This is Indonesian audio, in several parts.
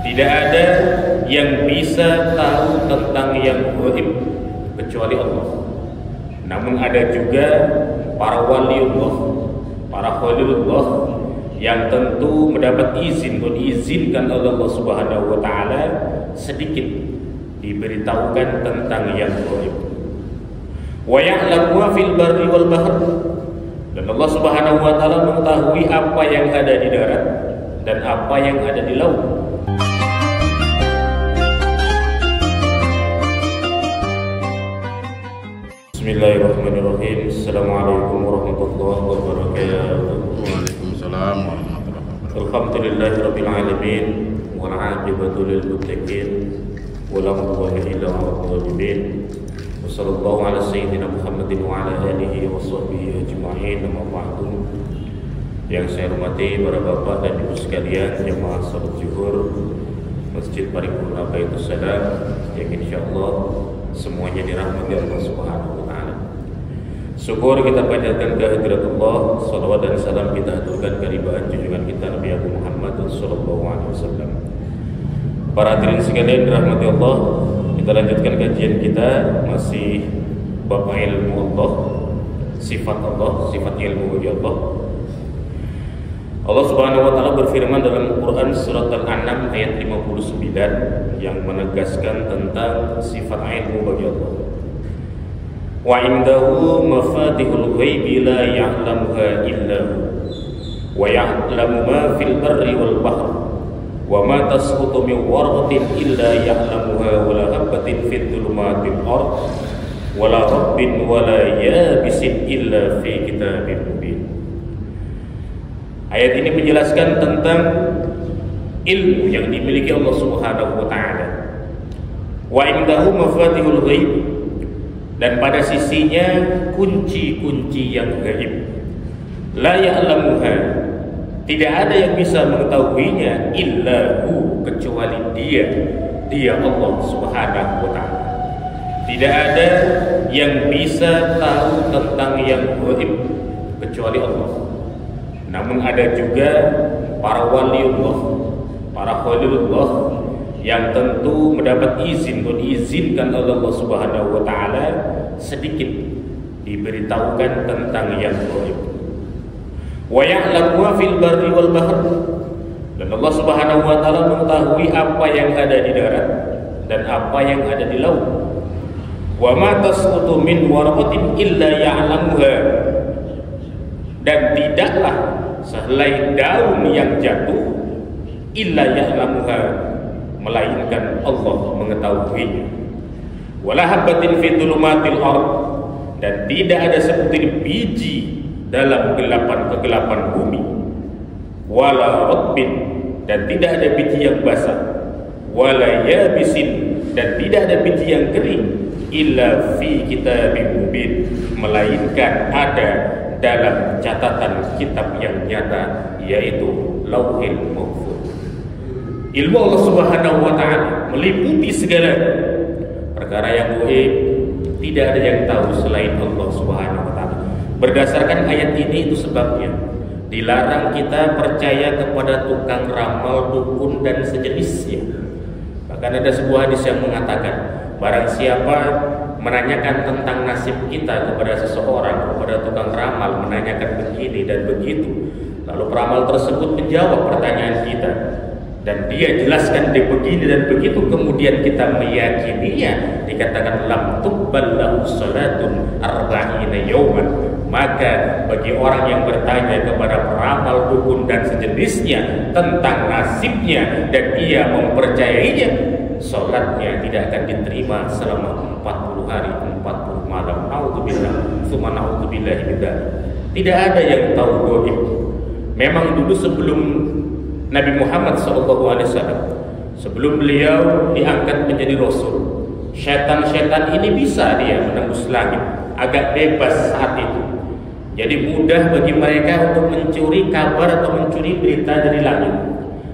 Tidak ada yang bisa tahu tentang yang gaib kecuali Allah. Namun ada juga para waliullah, para khalilullah yang tentu mendapat izin atau diizinkan oleh Allah Subhanahu wa taala sedikit diberitahukan tentang yang gaib. Wa ya'lamu ma fil barri wal bahr. Dan Allah Subhanahu wa taala mengetahui apa yang ada di darat dan apa yang ada di laut. Bismillahirrahmanirrahim. Assalamualaikum warahmatullahi wabarakatuh. Waalaikumsalam warahmatullahi wabarakatuh. Alhamdulillahirabbil alamin wal 'aqibatu lil muttaqin wa la udwana illa 'alal zalimin. Wassallallahu ala sayyidina Muhammadin wa ala alihi wa sahbihi ajma'in. Amma ba'du. Yang saya hormati para bapak dan ibu sekalian jemaah salat zuhur Masjid Paripurna Baitus Salam yang insyaallah semuanya dirahmati Allah Subhanahu wa taala. Syukur kita panjatkan kehadirat Allah, salawat dan salam kita aturkan kehadiran junjungan kita Nabi Abu Muhammad sallallahu alaihi wasallam. Para hadirin sekalian dirahmati Allah, kita lanjutkan kajian kita masih bab ilmu Allah, sifat Allah, sifat ilmu bagi Allah. Allah Subhanahu wa taala berfirman dalam Al-Qur'an surat Al-An'am ayat 59 yang menegaskan tentang sifat ilmu bagi Allah. Wa indahu mafatihul ghaibi la ya'lamuha illa hu wa ya'lamu ma fil barri wal bahr wa ma tasqutu min warqatin illa ya'lamuha wa la habatin fid dhulumatil ard wa la rabbin wa la yabisin illa fi kitabin mubin. Ayat ini menjelaskan tentang ilmu yang dimiliki Allah Subhanahu wa taala. Wa indahu mafatihul ghaib, dan pada sisinya kunci-kunci yang gaib. La ya'lamuha, tidak ada yang bisa mengetahuinya illa hu, kecuali dia Allah Subhanahu wa taala. Tidak ada yang bisa tahu tentang yang gaib kecuali Allah. Namun ada juga para waliullah, para khalilullah yang tentu mendapat izin atau diizinkan oleh Allah Subhanahu wa taala sedikit diberitahukan tentang yang gaib. Wa ya'lamu ma fil barri wal bahr. Dan Allah Subhanahu wa taala mengetahui apa yang ada di darat dan apa yang ada di laut. Wa ma tasqutu min warqatin illa ya'lamuha. Dan tidaklah sehelai daun yang jatuh illa ya'lamuha, melainkan Allah mengetahuinya. Wala habatin fi dhulumatil ard, dan tidak ada sebutir biji dalam kegelapan bumi. Wala rabbin, dan tidak ada biji yang basah. Wala yabisin, dan tidak ada biji yang kering. Illa fi kitabim mubin, melainkan ada dalam catatan kitab yang nyata, yaitu Lauhil Mahfuz. Ilmu Allah Subhanahu wa taala meliputi segala perkara yang gaib, tidak ada yang tahu selain Allah Subhanahu wa taala. Berdasarkan ayat ini, itu sebabnya dilarang kita percaya kepada tukang ramal, dukun dan sejenisnya. Bahkan ada sebuah hadis yang mengatakan, barang siapa menanyakan tentang nasib kita kepada seseorang, kepada tukang ramal, menanyakan begini dan begitu, lalu peramal tersebut menjawab pertanyaan kita dan dia jelaskan dia begini dan begitu, kemudian kita meyakininya, dikatakan lam tuqbal lahu salatun arba'ina yawman, maka bagi orang yang bertanya kepada peramal, dukun dan sejenisnya tentang nasibnya dan ia mempercayainya, salatnya tidak akan diterima selama 40 hari 40 malam. Naudzubillah, tsumma naudzubillah min dzalik. Tidak ada yang tahu gaib. Memang dulu sebelum Nabi Muhammad SAW, sebelum beliau diangkat menjadi rasul, syaitan-syaitan ini bisa dia menembus langit, agak bebas saat itu. Jadi mudah bagi mereka untuk mencuri kabar atau mencuri berita dari langit.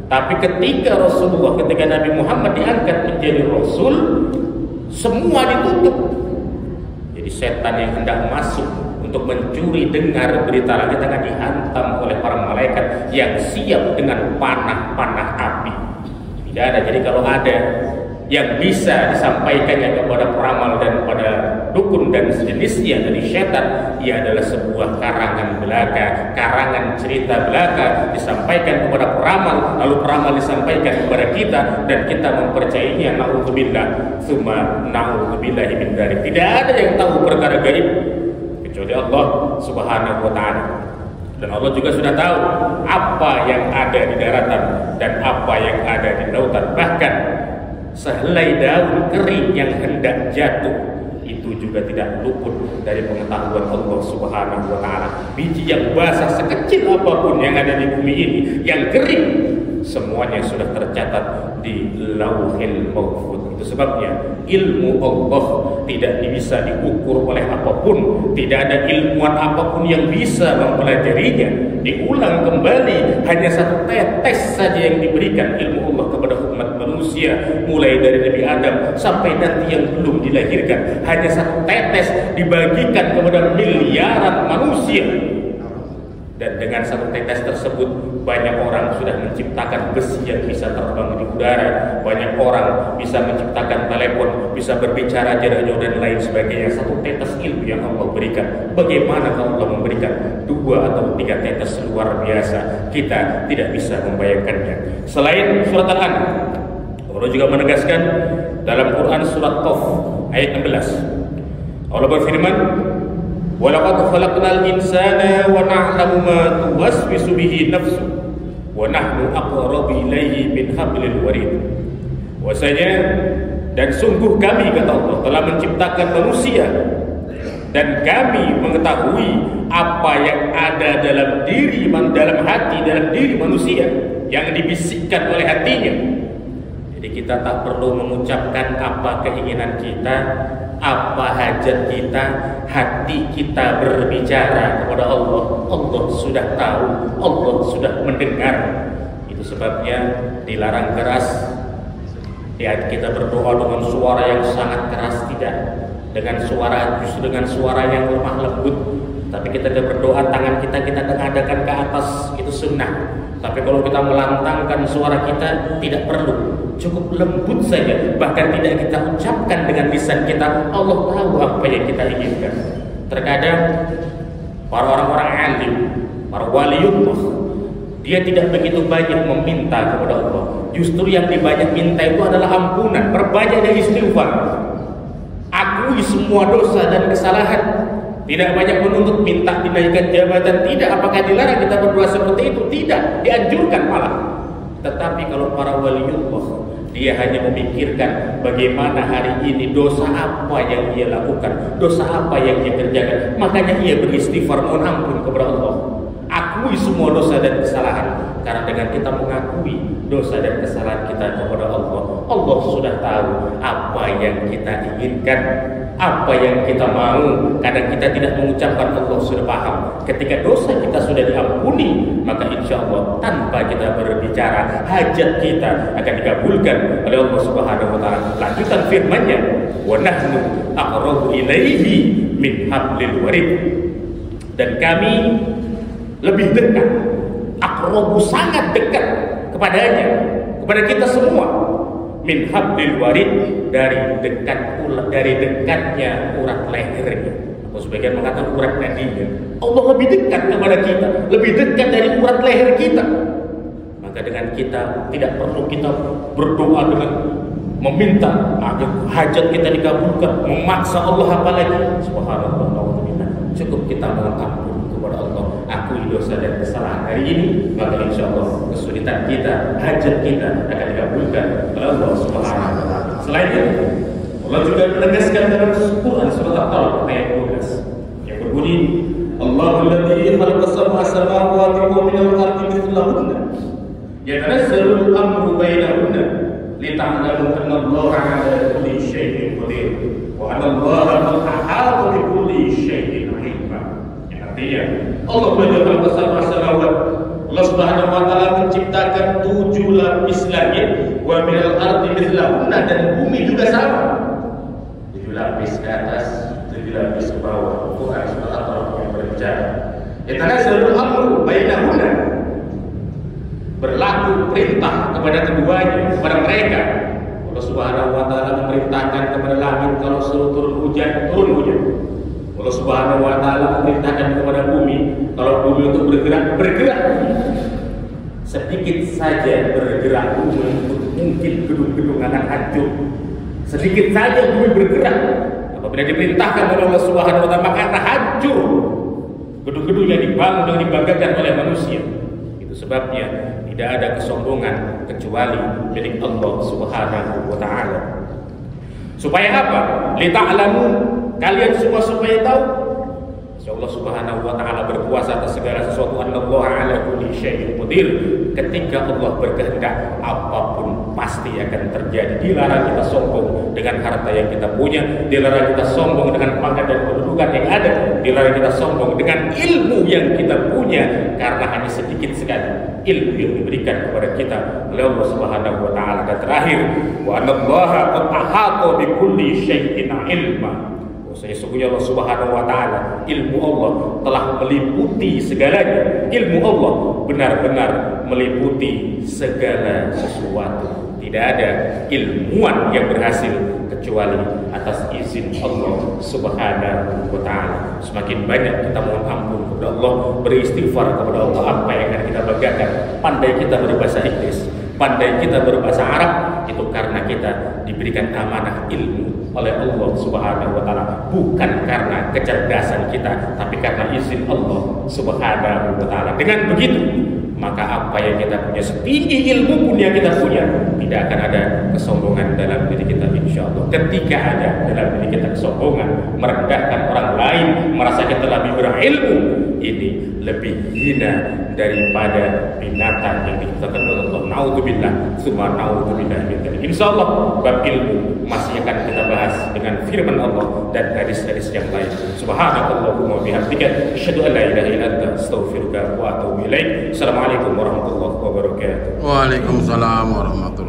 Tapi ketika Nabi Muhammad diangkat menjadi rasul, semua ditutup. Jadi setan yang hendak masuk untuk mencuri dengar berita langit akan dihantam oleh para malaikat yang siap dengan panah-panah api. Tidak Tidak ada. Jadi kalau ada yang bisa disampaikannya kepada peramal dan pada dukun dan sejenisnya dari setan, ia adalah sebuah karangan belaka, karangan cerita belaka disampaikan kepada peramal, lalu peramal disampaikan kepada kita dan kita mempercayainya. Na'udzubillah, tsumma na'udzubillahi min dzalik. Tidak ada yang tahu perkara gaib kecuali Allah Subhanahu wa taala. Dan Allah juga sudah tahu apa yang ada di daratan dan apa yang ada di lautan. Bahkan sehelai daun kering yang hendak jatuh itu juga tidak luput dari pengetahuan Allah Subhanahu wa taala. Biji yang basah sekecil apapun yang ada di bumi ini, yang kering, semuanya sudah tercatat di Lauhil Mahfuz. Itu sebabnya ilmu Allah tidak bisa diukur oleh apapun. Tidak ada ilmuwan apapun yang bisa mempelajarinya. Diulang kembali, hanya satu tetes saja yang diberikan ilmu Allah kepada umat manusia, mulai dari Nabi Adam sampai nanti yang belum dilahirkan. Hanya satu tetes dibagikan kepada miliaran manusia. Dan dengan satu tetes tersebut banyak orang sudah menciptakan besi yang bisa terbang di udara, banyak orang bisa menciptakan telepon, bisa berbicara jarak jauh dan lain sebagainya. Satu tetes ilmu yang Allah berikan. Bagaimana kalau Allah memberikan 2 atau 3 tetes luar biasa? Kita tidak bisa membayangkannya. Selain surat Al-An'am, Allah juga menegaskan dalam Quran surat Qaf ayat 16. Allah berfirman, وَلَقَدْ خَلَقْنَا الْإِنسَانَ وَنَعْلَمُ مَا تُوَسْوِسُ بِهِ نَفْسُهُ وَنَحْنُ أَقْرَبُ إِلَيْهِ مِنْ حَبْلِ الْوَرِيدِ. Bahwasanya dan sungguh kami, kata Allah, telah menciptakan manusia dan kami mengetahui apa yang ada dalam diri, dalam hati, dalam diri manusia yang dibisikkan oleh hatinya. Jadi kita tak perlu mengucapkan apa keinginan kita, apa hajat kita, hati kita berbicara kepada Allah. Allah sudah tahu, Allah sudah mendengar. Itu sebabnya dilarang keras. Kita berdoa dengan suara yang sangat keras, tidak. Justru dengan suara yang lemah lembut. Tapi kita berdoa, tangan kita adakan ke atas, itu sunnah. Tapi kalau kita melantangkan suara kita, tidak perlu, cukup lembut saja. Bahkan tidak kita ucapkan dengan lisan kita. Allah tahu apa yang kita inginkan. Terkadang para orang-orang alim, para waliullah, dia tidak begitu banyak meminta kepada Allah. Justru yang dibanyak minta itu adalah ampunan. Perbanyak dari istighfar, akui semua dosa dan kesalahan. Tidak banyak menuntut minta dinaikkan jabatan, tidak. Apakah dilarang kita berdoa seperti itu? Tidak, dianjurkan malah. Tetapi kalau para waliullah, dia hanya memikirkan bagaimana hari ini dosa apa yang ia lakukan, dosa apa yang ia kerjakan. Makanya ia beristighfar, mohon ampun kepada Allah. Akui semua dosa dan kesalahan. Karena dengan kita mengakui dosa dan kesalahan kita kepada Allah, Allah sudah tahu apa yang kita inginkan, apa yang kita mau. Kadang kita tidak mengucapkan, Allah sudah paham. Ketika dosa kita sudah diampuni, maka insya Allah tanpa kita berbicara, hajat kita akan dikabulkan oleh Allah Subhanahu wa taala. Lanjutan firman-Nya, wa nahnu aqrabu ilaihi min hablil warid. Dan kami lebih dekat, aqrabu, sangat dekat kepadanya, kepada kita semua, min hablil warid, dari dekatnya urat lehernya. Atau sebagian mengatakan urat nadinya. Allah lebih dekat kepada kita, lebih dekat dari urat leher kita. Maka dengan kita tidak perlu kita berdoa dengan meminta agar hajat kita dikabulkan, memaksa Allah apalagi. Subhanallah, cukup kita mohon ampun kepada Allah, akui dosa dan kesalahan hari ini, maka insya Allah kesulitan kita, hajat kita akan dikabulkan oleh Allah Subhanahu wa taala. Selain itu, Allah juga menegaskan dalam Quran surat At-Talaq ayat 12 yang berbunyi, Allahul ladzi khalaqa sab'a samawati wa minal ardi mithlahunna yatanazzalul amru bainahunna lita'lamu anna Allaha 'ala kulli syai'in qadir wa anna Allaha qad ahata bi kulli syai'in 'ilma. Artinya, Allah menjadikan sab'a samawat, Allah Subhanahu wa taala menciptakan 7 lapis langit, wa minal ardi mithlahunna, dan bumi juga sama. 7 lapis ke atas, 7 lapis ke bawah. Quran surat At-Talaq yang berbicara. Yatanazzalul amru bainahunna. berlaku perintah kepada keduanya, kepada mereka. Allah Subhanahu wa taala memerintahkan kepada langit kalau suruh turun hujan, turun hujan. Allah Subhanahu wa taala memerintahkan kepada bumi kalau bumi untuk bergerak, bergerak. Sedikit saja bergerak bumi, mungkin gedung-gedung akan hancur. Sedikit saja bumi bergerak, apabila diperintahkan oleh Allah Subhanahu wa taala maka akan hancur gedung-gedung yang dibangun dan dibanggakan oleh manusia. Itu sebabnya tidak ada kesombongan kecuali milik Allah Subhanahu wa taala. Supaya apa? Lita'lamu, kalian semua supaya tahu Allah Subhanahu wa taala berkuasa atas segala sesuatu. Anallaha ala kulli syai'in qadir. Ketika Allah berkehendak, apapun pasti akan terjadi. Dilarang kita sombong dengan harta yang kita punya, dilarang kita sombong dengan pangkat dan kedudukan yang ada, dilarang kita sombong dengan ilmu yang kita punya, karena hanya sedikit sekali ilmu yang diberikan kepada kita oleh Allah Subhanahu wa taala. Dan terakhir, wa anallaha qad ahata bi kulli syai'in ilma. Sesungguhnya Allah Subhanahu wa taala, ilmu Allah telah meliputi segalanya. Ilmu Allah benar-benar meliputi segala sesuatu. Tidak ada ilmuwan yang berhasil kecuali atas izin Allah Subhanahu wa taala. Semakin banyak kita mohon ampun kepada Allah, beristighfar kepada Allah, apa yang akan kita banggakan. Pandai kita berbahasa Inggris, pandai kita berbahasa Arab, itu karena kita diberikan amanah ilmu oleh Allah Subhanahu wa taala, bukan karena kecerdasan kita, tapi karena izin Allah Subhanahu wa taala. Dengan begitu, maka apa yang kita punya, setinggi ilmu pun yang kita punya, tidak akan ada kesombongan dalam diri kita, insyaallah. Ketika ada dalam diri kita kesombongan, merendahkan orang lain, merasa kita lebih berilmu, ini lebih hina daripada binatang yang diciptakan oleh Allah. Naudzubillah, summa naudzubillah min dzalik. Insyaallah bab ilmu masih akan kita bahas dengan firman Allah dan hadis-hadis yang lain. Subhanakallahumma wa bihamdika, asyhadu an la ilaha illa anta, astaghfiruka wa atubu ilaik. Assalamualaikum warahmatullahi wabarakatuh. Waalaikumsalam warahmatullahi wabarakatuh.